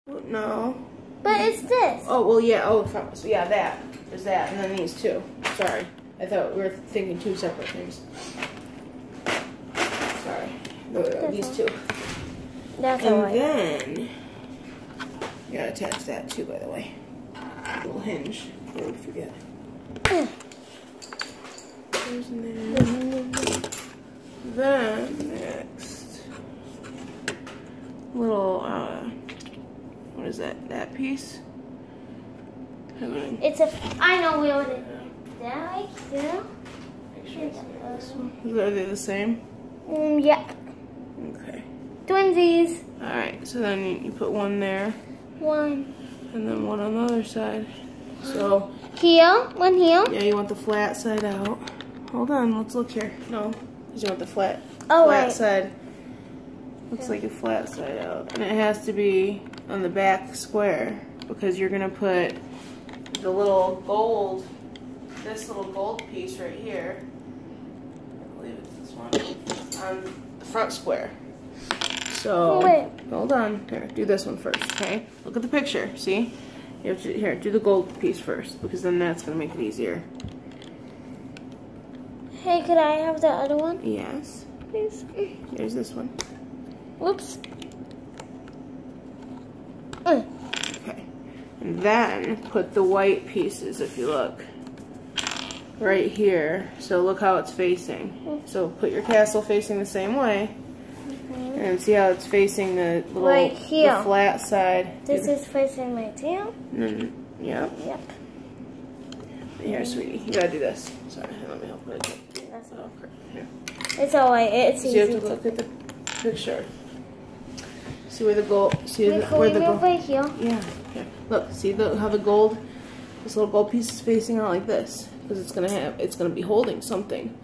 No. But it's this. Oh, well, yeah. Oh, so yeah, that. There's that. And then these two. Sorry. I thought we were thinking two separate things. Sorry. No, these two. That's all right. And then, you gotta attach that too, by the way. Little hinge, before we forget. There's there. Then, next, little, what is that? That piece? It's a, I know we already did that right here. Are they the same? Yeah. Okay. Twinsies. Alright, so then you put one there. One. And then one on the other side. So. Here, one here. Yeah, you want the flat side out. Hold on, let's look here. No, because you want the flat side. Looks like a flat side out. And it has to be on the back square because you're going to put the little gold, this little gold piece right here, I believe it's this one, on the front square. So, hold on. Here, do this one first, okay? Look at the picture, see? You have to, here, do the gold piece first because then that's going to make it easier. Hey, could I have the other one? Yes. Please. Here's this one. Whoops. Okay. And then put the white pieces, if you look, right here. So look how it's facing. So put your castle facing the same way. And see how it's facing the little right here. The flat side. This is facing my tail? Yep. Yep. Here, sweetie. You gotta do this. Sorry, let me help you. That's Oh, crap. Here. It's alright. It's So easy. you have to look at the picture. See where the gold. See Wait, where the gold. right here. Yeah. Here. Look. See how the gold. This little gold piece is facing out like this because it's gonna be holding something.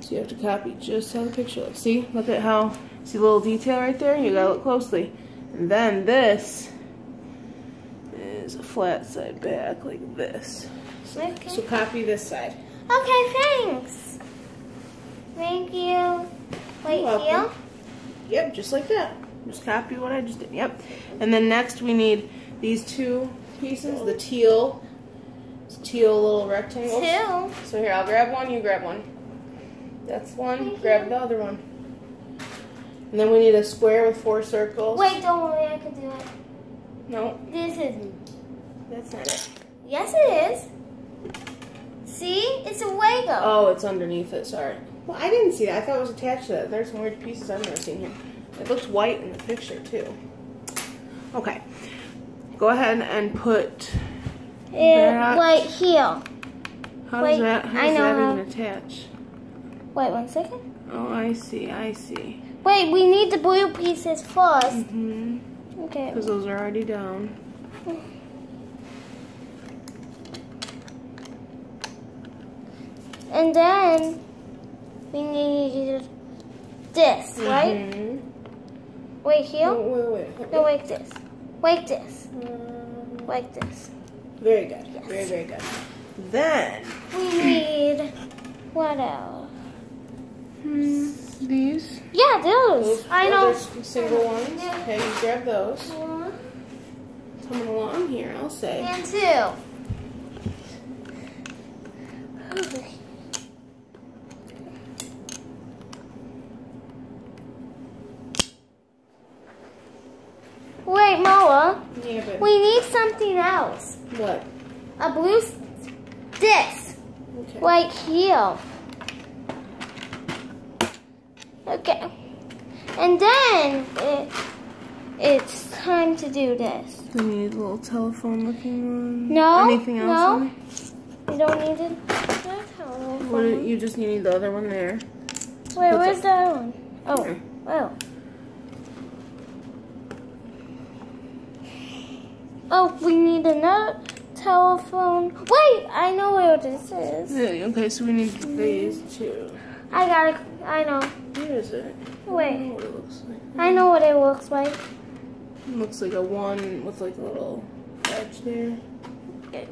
So you have to copy just how the picture looks. See? Look at how. See the little detail right there? You gotta look closely. And then this is a flat side back like this. So copy this side. Okay, thanks. Thank you. Wait, here? Yep, just like that. Just copy what I just did. Yep. And then next we need these two pieces, the teal little rectangles. Two? So here, I'll grab one, you grab one. That's one, grab the other one. And then we need a square with 4 circles. Wait, don't worry, I can do it. No. This isn't. That's not it. Yes, it is. See? It's a Lego. Oh, it's underneath it, sorry. Well, I didn't see that. I thought it was attached to that. There's some weird pieces I've never seen here. It looks white in the picture, too. Okay. Go ahead and put that. Right here. How does that even attach? Wait, 1 second. Oh, I see. Wait, we need the blue pieces first. Mm-hmm. Okay. Because those are already down. And then we need this, right? Wait, here? No, wait. No, like this. Like this. Like this. Very good. Yes. Very good. Then we need what else? These? Yeah, those. I know. Those single ones. Yeah. Okay, you grab those. 1 Coming along here, I'll say. and 2. Wait, Moa. Yeah, but We need something else. what? A blue this. Okay. Right here. Okay. And then it's time to do this. Do we need a little telephone looking one? No. Anything else? No. You don't need it. What, you just need the other one there. Wait, where's the other one? Oh. Here. Oh. Oh, we need another telephone. Wait, I know where this is. Yeah, okay, so we need these two. I got it. I know. Where is it? Wait. I don't know what it looks like. I know what it looks like. It looks like a 1 with like a little edge there. Okay.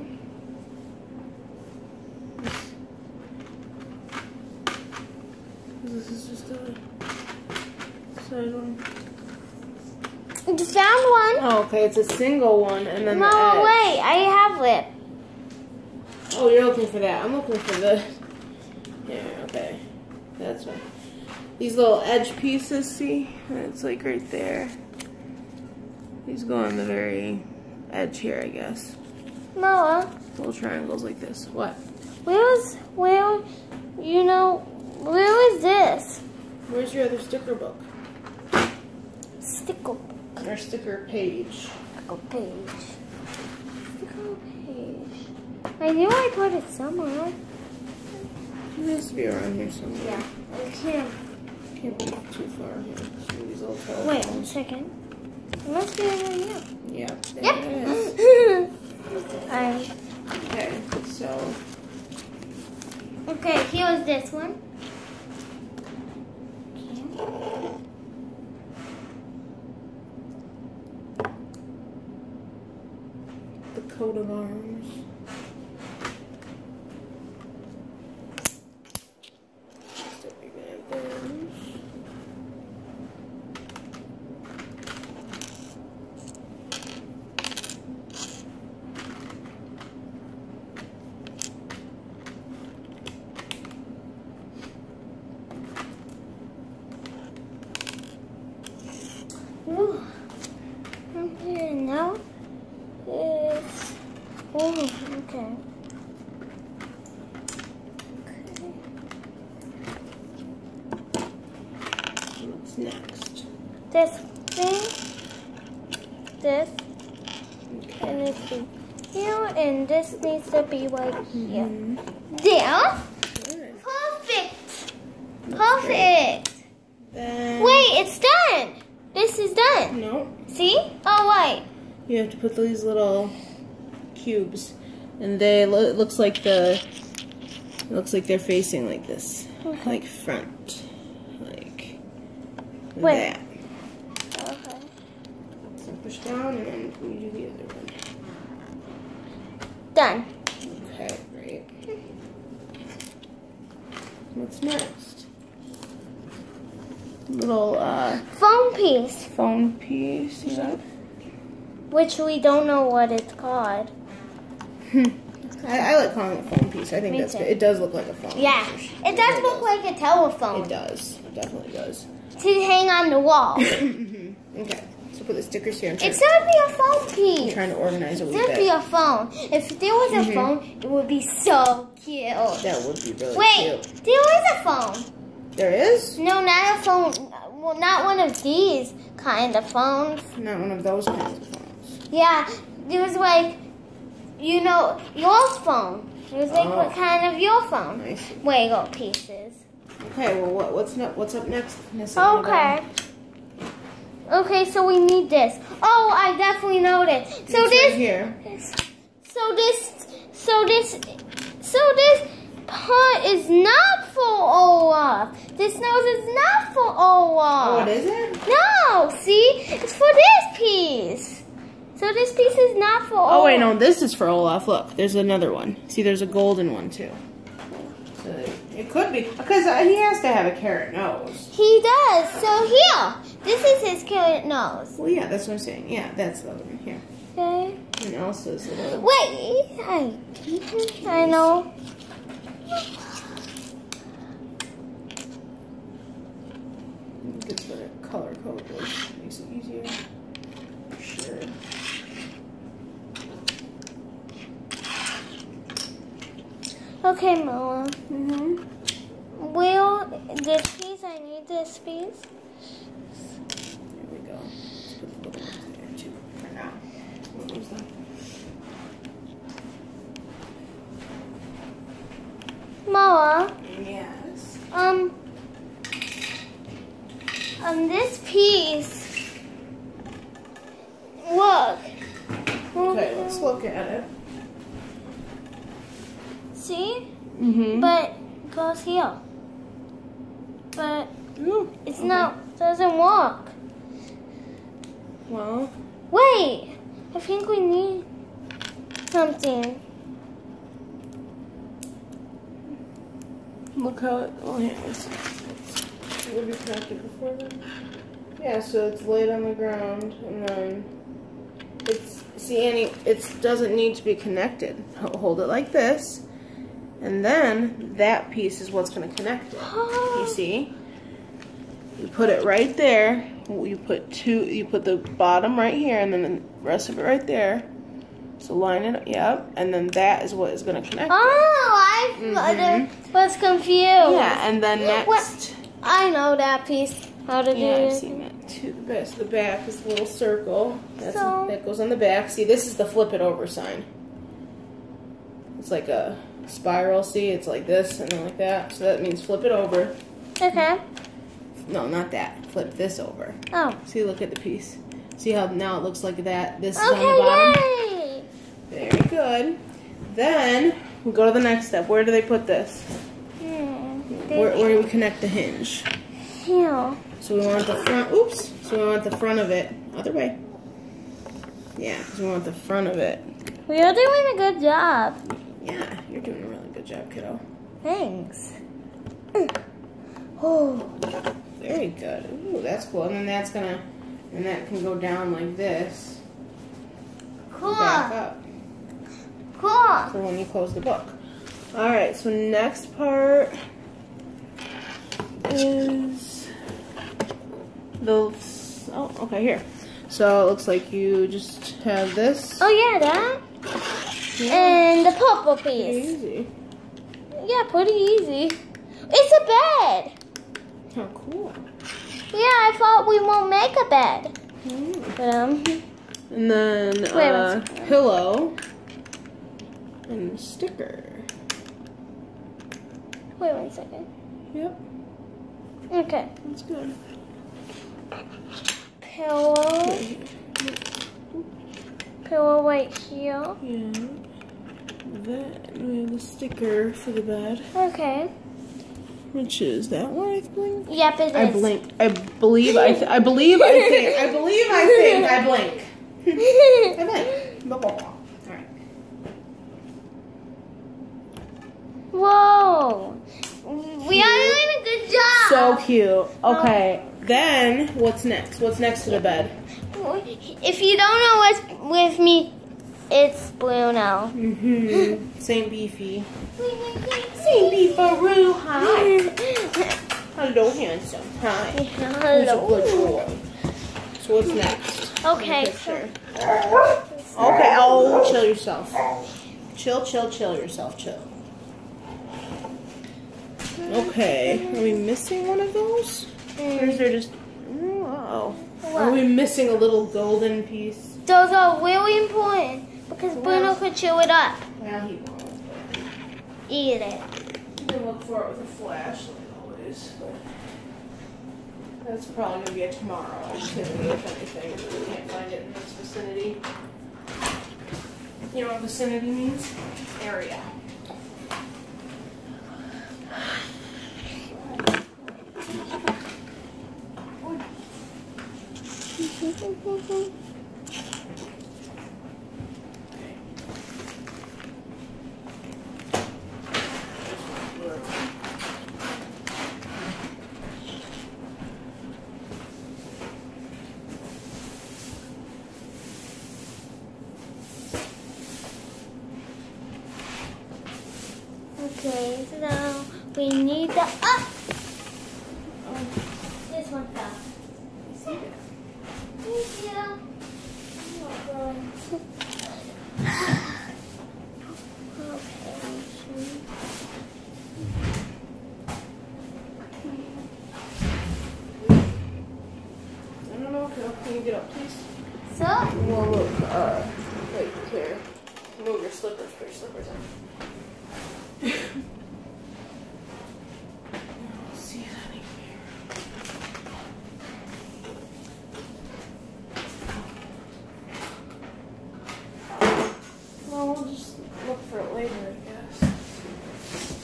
This is just a side one. You found one. Oh, okay. It's a single one, and then the edge. No, wait. I have it. Oh, you're looking for that. I'm looking for the... Yeah, okay. That's one. These little edge pieces, see? It's like right there. These go on the very edge here, I guess. Noah. Little triangles like this. What? Where is this? Where's your other sticker book? Sticker. Or sticker page. Sticker page. Sticker page. I knew I put it somewhere. It has to be around here somewhere. Yeah. Here. Can't be too far here. So these little telephones. Wait a second. It must be over here. Yeah. There Yep. it is. Okay, so. Okay, here's this one. The coat of arms. Ooh. Okay, now it's... Oh, okay. What's next? This thing, this, and this thing here, and this needs to be right here. There. Good. Perfect. Perfect. Then... Wait, it's done. This is done. No. See? Oh, wait. You have to put these little cubes, and they it looks like they're facing like this, like front, like that. Okay. So push down, and then you do the other one. Done. Okay, great. What's next? Little Phone piece, phone piece. Yeah. which we don't know what it's called. I like calling it a phone piece. I think Me that's too. good. It does look like a phone. Yeah, it does look like a telephone. It does. It definitely does. To hang on the wall. Okay, so put the stickers here. It should be a phone I'm piece. trying to organize it a It wee should be bit. a phone. If there was a phone, it would be so cute. That would be really Wait, cute. there is a phone. There is? No, not a phone. Well, not one of these kind of phones. Not one of those kinds of phones. Yeah, it was like, you know, your phone. It was like what kind of your phone. I see. Lego pieces. Okay, well, what's up next? Okay. Okay, so we need this. Oh, I definitely know this. So It's this, right here. so this part is not for Olaf. This nose is not for Olaf. Oh, it isn't? No, see? It's for this piece. So this piece is not for Olaf. Oh, wait, no, this is for Olaf. Look, there's another one. See, there's a golden one, too. So it could be, because he has to have a carrot nose. He does. So here, this is his carrot nose. Well, yeah, that's what I'm saying. Yeah, that's the other one here. Okay. And Elsa's a little... Wait, I know. That's what a color code is. Makes it easier. Sure. Okay, Moa. Mm-hmm. Will this piece, I need this piece. There we go. Let's put the little ones in there too for now. What was that? Moa, Yes. this piece, look. Okay, let's look at it. See? Mm-hmm. But it goes here. But it's okay. not, doesn't work. Well, Wait, I think we need something. look how it. Oh, yeah. Would we cracked it before then? Yeah, so it's laid on the ground, and then it's, see Annie, it doesn't need to be connected. Hold it like this, and then that piece is what's going to connect it. You see? You put it right there. You put the bottom right here, and then the rest of it right there. So line it up, yep, and then that is what is going to connect it. I was confused. Yeah, and then next. What? I know that piece. How to do it. I've seen that too. The back is a little circle. That goes on the back. See, this is the flip it over sign. It's like a spiral, see? It's like this and then like that. So that means flip it over. Okay. No, not that. Flip this over. Oh. See, look at the piece. See how now it looks like that? This is on the bottom. Yay! Very good. Then we go to the next step. Where do they put this? Where do we connect the hinge? Here. So we want the front, oops. So we want the front of it. Other way. Yeah, because we want the front of it. You're doing a good job. Yeah, you're doing a really good job, kiddo. Thanks. Oh. Very good. Ooh, that's cool. And then that's gonna, and that can go down like this. Cool. Back up. Cool. For when you close the book. Alright, so next part is okay, here. So it looks like you just have this. Oh yeah, that. Yeah. And the purple piece. Pretty easy. Yeah, pretty easy. It's a bed. Oh, cool. Yeah, I thought we won't make a bed. Mm. And then pillow and sticker. Wait 1 second. Yep. Okay. That's good. Pillow. Pillow right here. Yeah. Then we have the sticker for the bed. Okay. Which is that one, I think? Yep, it is. I blink. I believe I think. I blink. I blink. Blah, blah, blah. All right. Whoa. We are doing a good job. So cute. Okay. Then, what's next? What's next to the bed? If you don't know what's with me, it's Bruno. Saint Beefy. Saint Beefaroo, hi. Hello, handsome. Hi. Hello. Who's a good boy? So what's next? Okay. Okay. Oh, chill yourself. Chill yourself. Chill. Okay. Are we missing one of those? Or is there just... Oh. Are we missing a little golden piece? Those are really important because Bruno could chew it up. Well, he won't. Eat it. You can look for it with a flashlight always. But that's probably going to be a tomorrow activity, if anything. We can't find it in this vicinity. You know what vicinity means? Area. Okay, so now we need the this one fell. You see it? Thank you. I don't know. Can you get up, please? So? Well, look. Wait, here. Move your slippers. Put your slippers on. See it anywhere. Well, we'll just look for it later, I guess.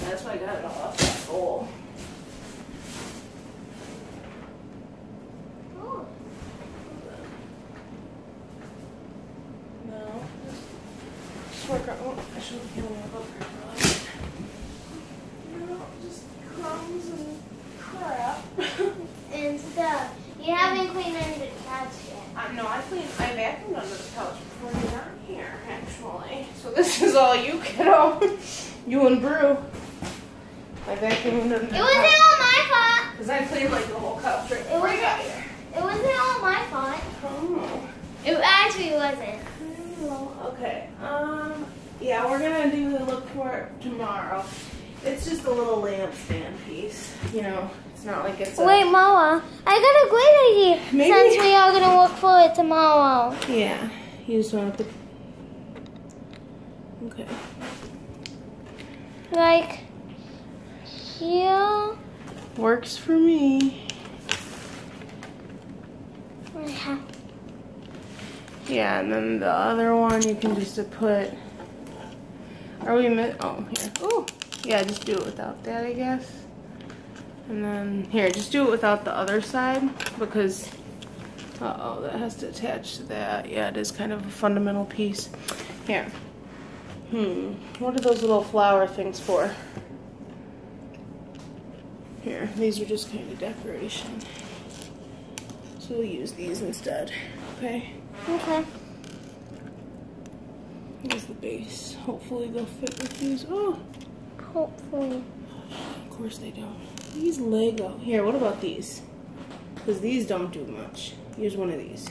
That's why I got it all off that bowl. Oh. No. Just work on. Oh, I should have given you a book. No, just crumbs and crap. And stuff. You haven't cleaned under the couch yet. No, I vacuumed under the couch before you got here, actually. So this is all you, kiddo. You and Brew. I vacuumed under the couch. It wasn't all my fault. Because I cleaned like the whole couch right before you got here. It wasn't all my fault. Oh. It actually wasn't. Oh, okay. Yeah, we're gonna look for it tomorrow. It's just a little lampstand piece. You know, it's not like it's a... Wait, Mama. I got a great idea. Maybe. Since we are gonna look for it tomorrow. Yeah. You just want to put... Okay. Like... here. Works for me. Yeah, and then the other one you can just put... Are we... Oh, here. Oh, yeah, just do it without that, I guess. And then, here, just do it without the other side, because... Uh-oh, that has to attach to that. Yeah, it is kind of a fundamental piece. Here. What are those little flower things for? Here, these are just kind of decoration. So we'll use these instead, okay? Okay. Here's the base. Hopefully they'll fit with these. Oh! Hopefully. Of course they don't. These Lego. Here, what about these? Because these don't do much. Here's one of these.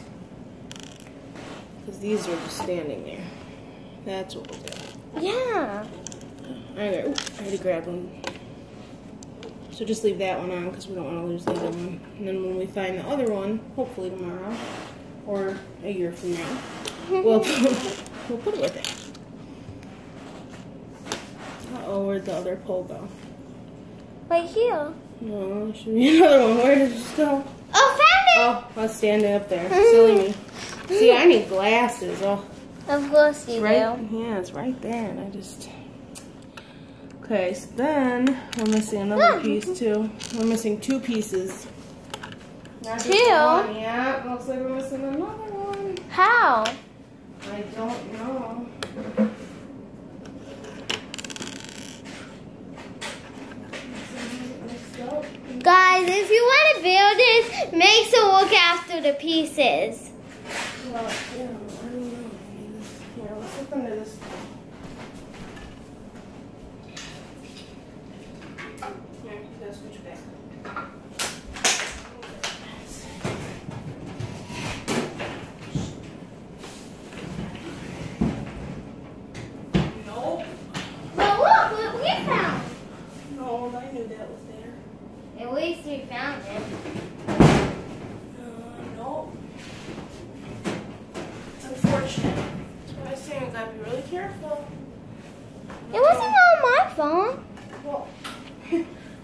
Because these are just standing there. That's what we'll do. Yeah. I already grabbed one. So just leave that one on because we don't want to lose the other one. And then when we find the other one, hopefully tomorrow or a year from now, we'll put it with it. Uh-oh, where'd the other pole go? Right here. No, there should be another one. Where did it go? Oh, found it! Oh, I was standing up there. Silly me. See, I need glasses. Oh. Of course you do. Yeah, it's right there. And I just... Okay, so then we're missing another piece too. We're missing 2 pieces. Not just 2? one. Yeah, looks like we're missing another one. How? I don't know. Guys, if you want to build this, make sure look after the pieces. Well, yeah, I don't know. Here, let's look under this. Here, you gotta switch back. Nope. But look what we found. No, I knew that was there. At least we found it. Nope. It's unfortunate. That's why I say I gotta be really careful. It wasn't all my fault. Well,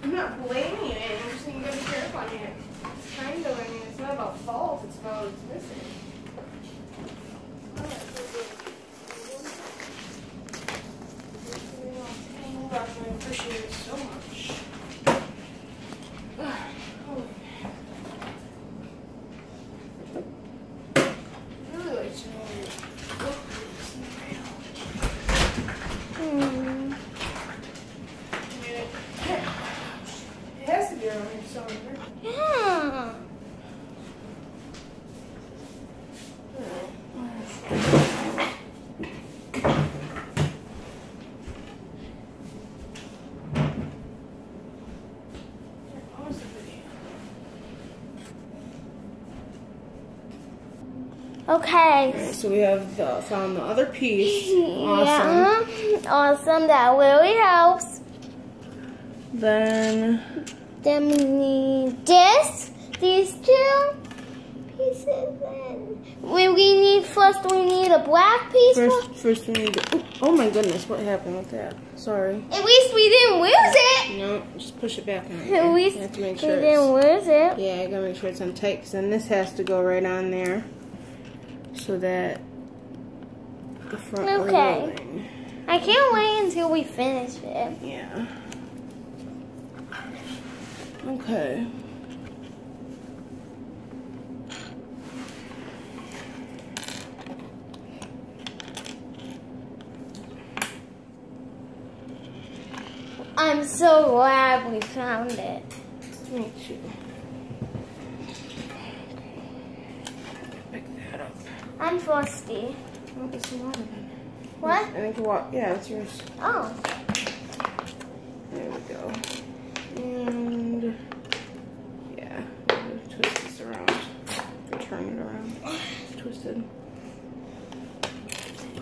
I'm not blaming you. I'm just saying you gotta be careful on it. It's kind of, I mean, it's not about fault, it's about what's missing. I appreciate it so much. Really like to know your book is in the mail. It has to be around here somewhere. Yeah. Okay. Alright, so we have found the other piece. Awesome. Yeah. Awesome. That really helps. Then we need this. These 2 pieces. And we need we need a black piece. First we need to, oh my goodness, what happened with that? Sorry. At least we didn't lose it. No, just push it back on. At least I have to make we sure didn't lose it. yeah, I gotta make sure it's on tight because then this has to go right on there so that the front Okay. rolling. I can't wait until we finish it. Yeah. Okay. I'm so glad we found it. Me too. I'm frosty. Oh, this is water then. What? I think yeah, it's yours. Oh. There we go. And yeah, I'm gonna twist this around. Or turn it around. It's twisted.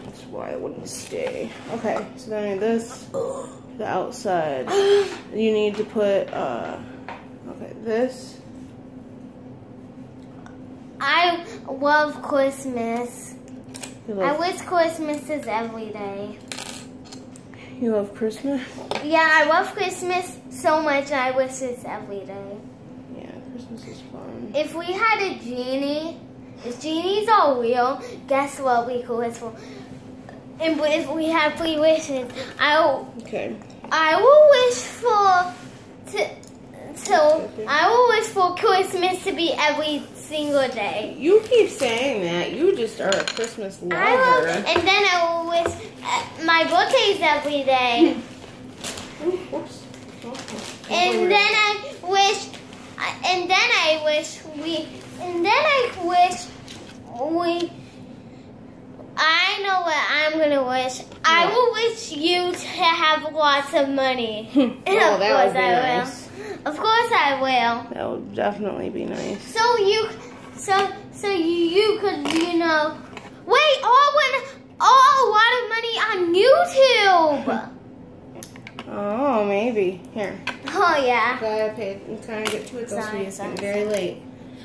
That's why it wouldn't stay. Okay, so then I need this, the outside. You need to put, okay, this. I love Christmas. I wish Christmas is every day. You love Christmas? Yeah, I love Christmas so much. I wish it's every day. Yeah, Christmas is fun. If we had a genie, if genies are real, guess what we could wish for? And if we have 3 wishes, I will wish for I will wish for Christmas to be every single day. You keep saying that. You just are a Christmas lover. And then I will wish my birthday's every day. Oops. And then I wish I know what I'm gonna wish. What? I will wish you to have lots of money. Oh, that would be nice. Of course I will. That would definitely be nice. So you could, you know, wait, a lot of money on YouTube. Oh, maybe. Here. Oh yeah. Gotta pay. We kind of get to it though, so it's getting very late.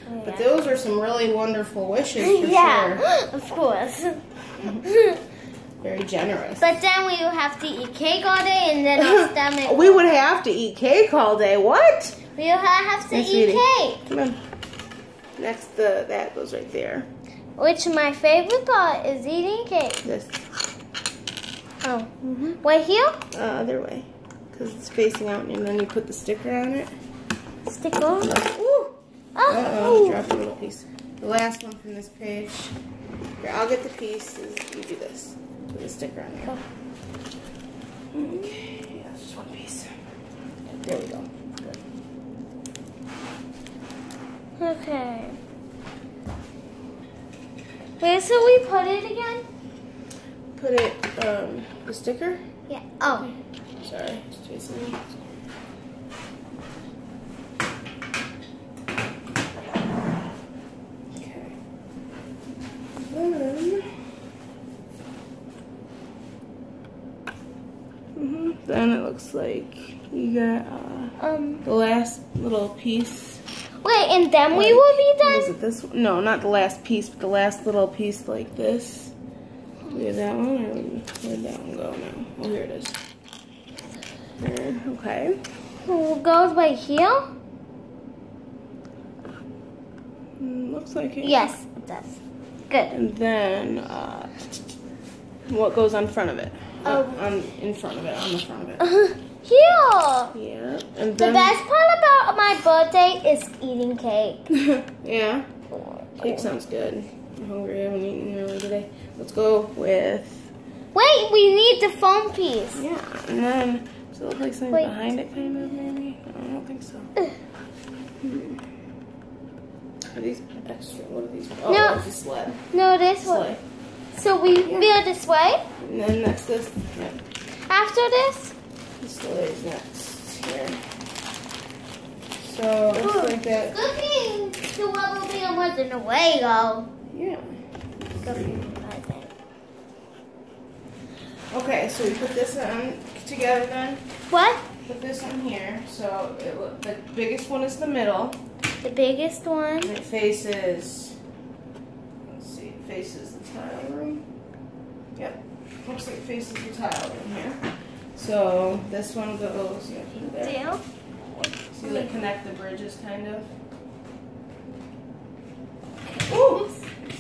Oh, yeah. But those are some really wonderful wishes for yeah, sure. of course. Very generous. But then we would have to eat cake all day, and then our stomach. We would have to eat cake all day. What? We would have to eat cake. Come on. Next, that goes right there. Which my favorite part is eating cake. This. Oh. Right here? Other way, because it's facing out, and then you put the sticker on it. Sticker. Ooh. Oh. Drop a little piece. The last one from this page. Here, I'll get the pieces. You do this. Put the sticker on there. Okay. Yeah, it's just one piece. There we go. Good. Okay. Where should we put it again? Put it, the sticker? Yeah. Oh. Okay. Sorry, it's chasing me. Then it looks like you got the last little piece. Wait, and then we will be done? What is it, this one? No, not the last piece, but the last little piece like this. Do we have that one, or where'd that one go now? Oh, here it is. There, okay. It goes right here? Looks like it. Yes, it does. Good. And then, what goes on front of it? In front of it, on the front of it. Here! Yeah. And the then, best part about my birthday is eating cake. Yeah. Cake sounds good. I'm hungry. I haven't eaten really today. Let's go with... Wait, we need the foam piece. Yeah, and then, does it look like something behind it, kind of, maybe? I don't think so. Are these extra? What are these? Oh, no, that's a sled. No, this one. So we build this way? And then next this, yeah. After this? The sled is next here. So, it looks like that. Good thing the rubber band wasn't a Lego. Yeah. Good thing, I think. Okay, so we put this on together then. What? Put this on here. So, the biggest one is the middle. The biggest one. And it faces, let's see, it faces the tile room. Yep, looks like it faces the tile room here. So this one goes, yeah, put it there. Deal. See, they connect the bridges, kind of. Ooh!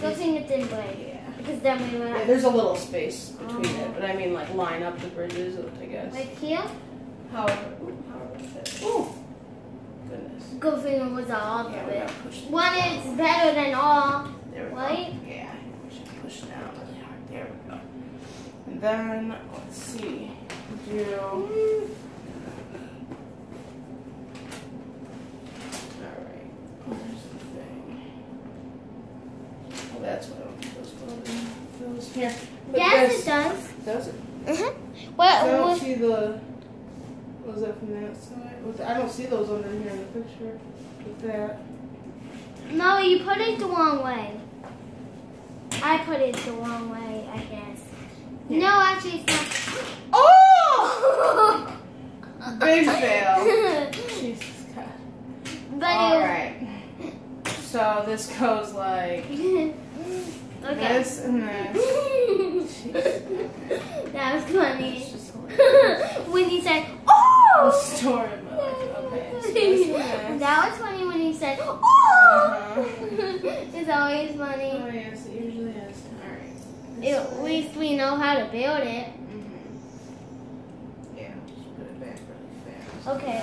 Good thing it didn't break. Yeah. Because then we went. Yeah, there's a little space between it, but I mean, like, line up the bridges, I guess. Like here? However it fits. Ooh! Goodness. Good thing it was all of Yeah, it. push One is better than all. There we right? go. Yeah, we should push down. Yeah, there we go. And then, let's see. Alright, where's the thing? Oh, that's what I want those Here. Yes, it does. Does it? What? I don't see the. Was that from that side? I don't see those under here in the picture. With that. No, you put it the wrong way. I put it the wrong way, I guess. Yeah. No, actually, it's not. Oh! Big fail. Jesus God. All right. So this goes like this and this. That was funny. When he said, "Oh!" The story of my life. Okay. So this and this. That was funny when he said, "Oh!" It's always funny. Oh yes, it usually is. All right. At least we know how to build it. Yeah. Just put it back really fast. Okay.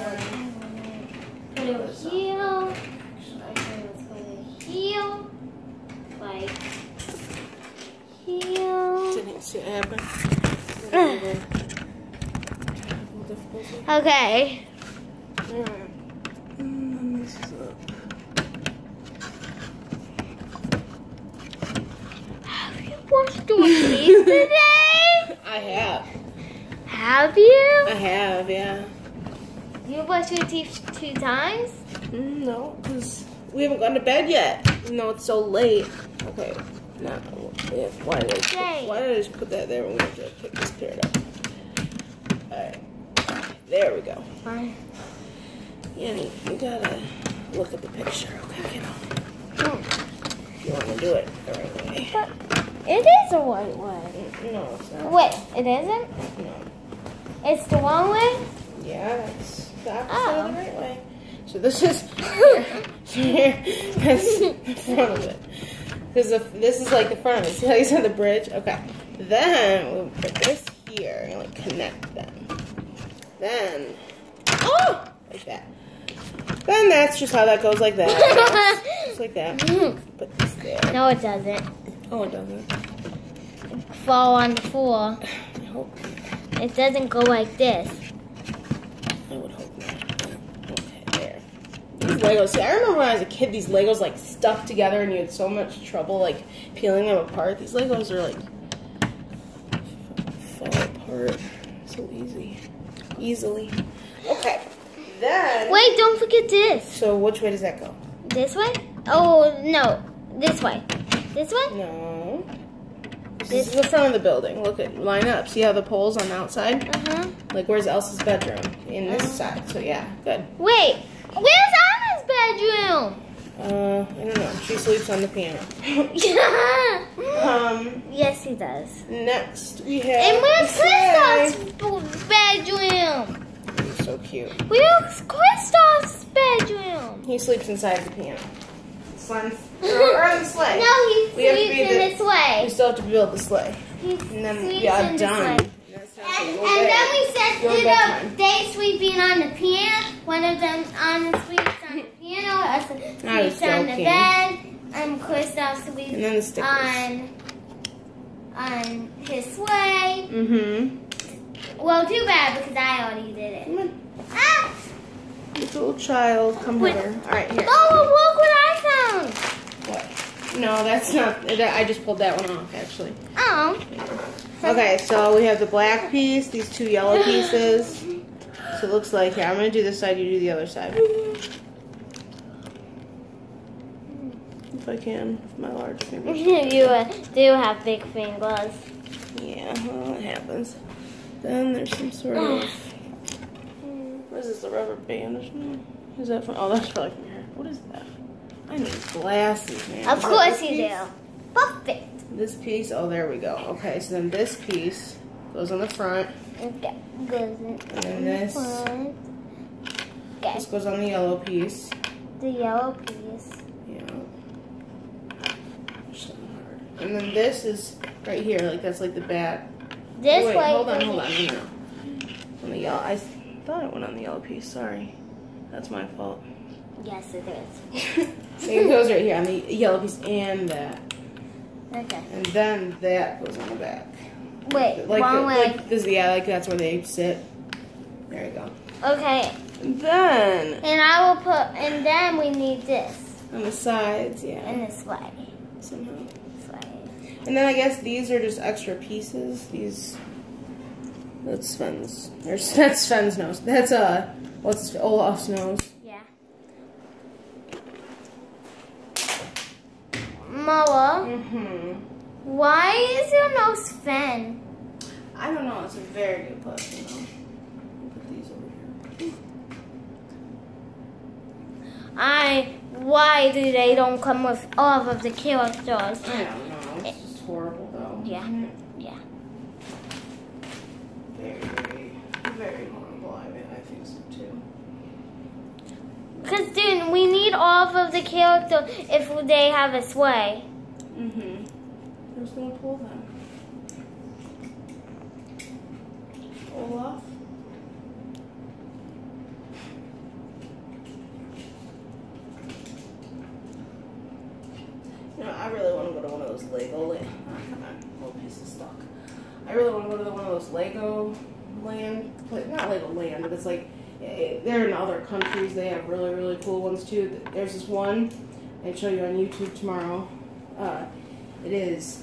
Put it here. Let's put it here. Like here. Didn't see it happen. Okay. Alright. This is up. Have you washed your teeth today? I have. Have you? I have, yeah. You brushed your teeth 2 times? No, because we haven't gone to bed yet. No, it's so late. Okay. No. Why did I just put that there when we have to pick this parrot up? Alright. There we go. Fine. Yanni, you gotta look at the picture, okay, you know. You want to do it the right way. But it is the right way. No, it's not. Wait, it isn't? No. It's the wrong way? Yeah, that's the opposite of the right way. So this is here. That's the front of it. Because this is like the front of it. See how he's on the bridge? Okay. Then we'll put this here and like connect them. Then, oh, like that. Then that's just how that goes, like that. Just like that. Put this there. No, it doesn't. Oh, it doesn't. Fall on the floor. I hope. It doesn't go like this. I would hope not. Okay, there. These Legos. See, I remember when I was a kid, these Legos like stuck together, and you had so much trouble like peeling them apart. These Legos are like fall apart so easily. Okay. Then. Wait, don't forget this. So which way does that go? This way? Oh no, this way. This way? No. This is the front of the building. Look at line up. See how the pole's on the outside? Like where's Elsa's bedroom? In this side. So yeah, good. Wait, where's Anna's bedroom? I don't know. She sleeps on the piano. Yes, he does. Next we have. And where's Kristoff's bedroom? He's so cute. Where's Kristoff's bedroom? He sleeps inside the piano. Or on the sleigh. No, he sleeps in the sleigh. We still have to build the sleigh. He And then sleeps yeah, in done. the sleigh. And then we set it up. They sleeping on the piano. One of them sleeps on the piano. Us sleeps on the bed. And Kristoff sleeps and then the stickers. on his sleigh. Well, too bad because I already did it. Come on. Ah! This little child, come here. All right, here. Oh, look what I found. What? No, that's not. I just pulled that one off, actually. Oh. Okay, so we have the black piece, these 2 yellow pieces. So it looks like, here, I'm going to do this side, you do the other side. If I can, with my large fingers. You do have big fingers. Yeah, well, it happens. Then there's some sort of, what is this, a rubber band or something? Is that from, oh, that's probably from here. What is that? I need glasses, man. Of course you do. Perfect. This piece, oh, there we go. Okay, so then this piece goes on the front. Okay, goes in. And then this. Okay. This goes on the yellow piece. The yellow piece. Yeah. And then this is right here, like that's like the back. This wait, way. hold on. No. On the yellow, I thought it went on the yellow piece. Sorry, that's my fault. Yes, it is. It goes right here on the yellow piece and that. Okay. And then that goes on the back. Wait, like wrong way. Like this, yeah, like that's where they sit. There you go. Okay. And then. And I will put. And then we need this. On the sides, yeah. And this way. Somehow. This way. And then I guess these are just extra pieces. These, that's Sven's. That's Sven's nose. That's what's Olaf's nose? Yeah. Moa. Why is your nose Sven? I don't know. It's a very good question though. Put these over here. Why do they don't come with all of the characters? I don't know. It's just horrible though. Yeah. Yeah. Very, very horrible. I think so too. Because then we need all of the characters if they have a sway. Who's gonna pull them? Olaf? You know, I really want to go to one of those Lego land. Oh, come on, little piece is stuck. I really want to go to one of those Lego land, not Lego land, but it's like they're in other countries. They have really, really cool ones too. There's this one I'll show you on YouTube tomorrow. It is.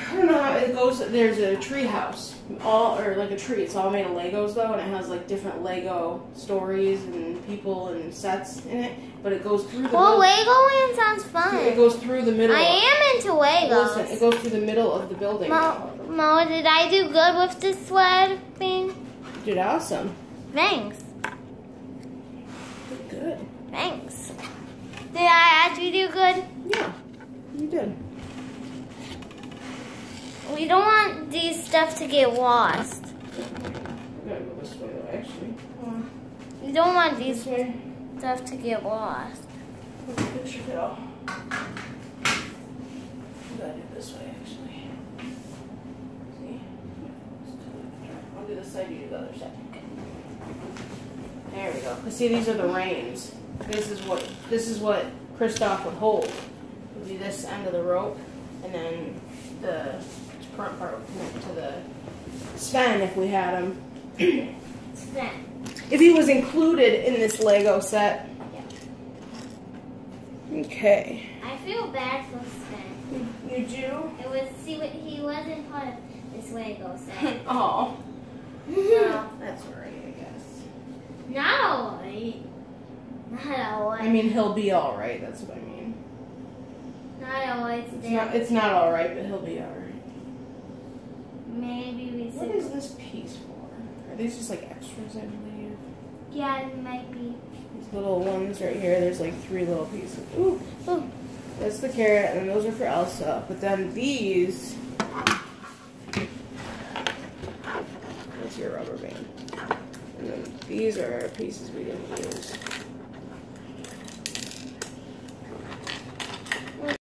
I don't know how it goes. There's a tree house, or like a tree. It's all made of Legos though, and it has like different Lego stories and people and sets in it. But it goes through the. Well, Legoland sounds fun. It goes through the middle. I am into Legos. Listen, it goes through the middle of the building. Mo, did I do good with this sled thing? You did awesome. Thanks. Good. Thanks. Did I actually do good? Yeah, you did. We don't want these stuff to get lost. We gotta go this way though, actually. We don't want these This way. stuff to get lost. Look at the picture, kiddo. We gotta do it this way, actually. See? I'll do this side, you do the other side. There we go. See, these are the reins. This is what Kristoff would hold. It would be this end of the rope, and then the front part would connect to the Sven if we had him. Sven. If he was included in this Lego set. Yeah. Okay. I feel bad for Sven. You do? He wasn't part of this Lego set. Oh. Well, that's alright, I guess. Not alright. Not alright. I mean, he'll be alright, that's what I mean. Not alright. It's not alright, but he'll be alright. Maybe we should. What is this piece for? Are these just like extras, I believe? Yeah, it might be. These little ones right here, there's like 3 little pieces. Ooh. Ooh. That's the carrot, and those are for Elsa. But then these... That's your rubber band. And then these are pieces we didn't use.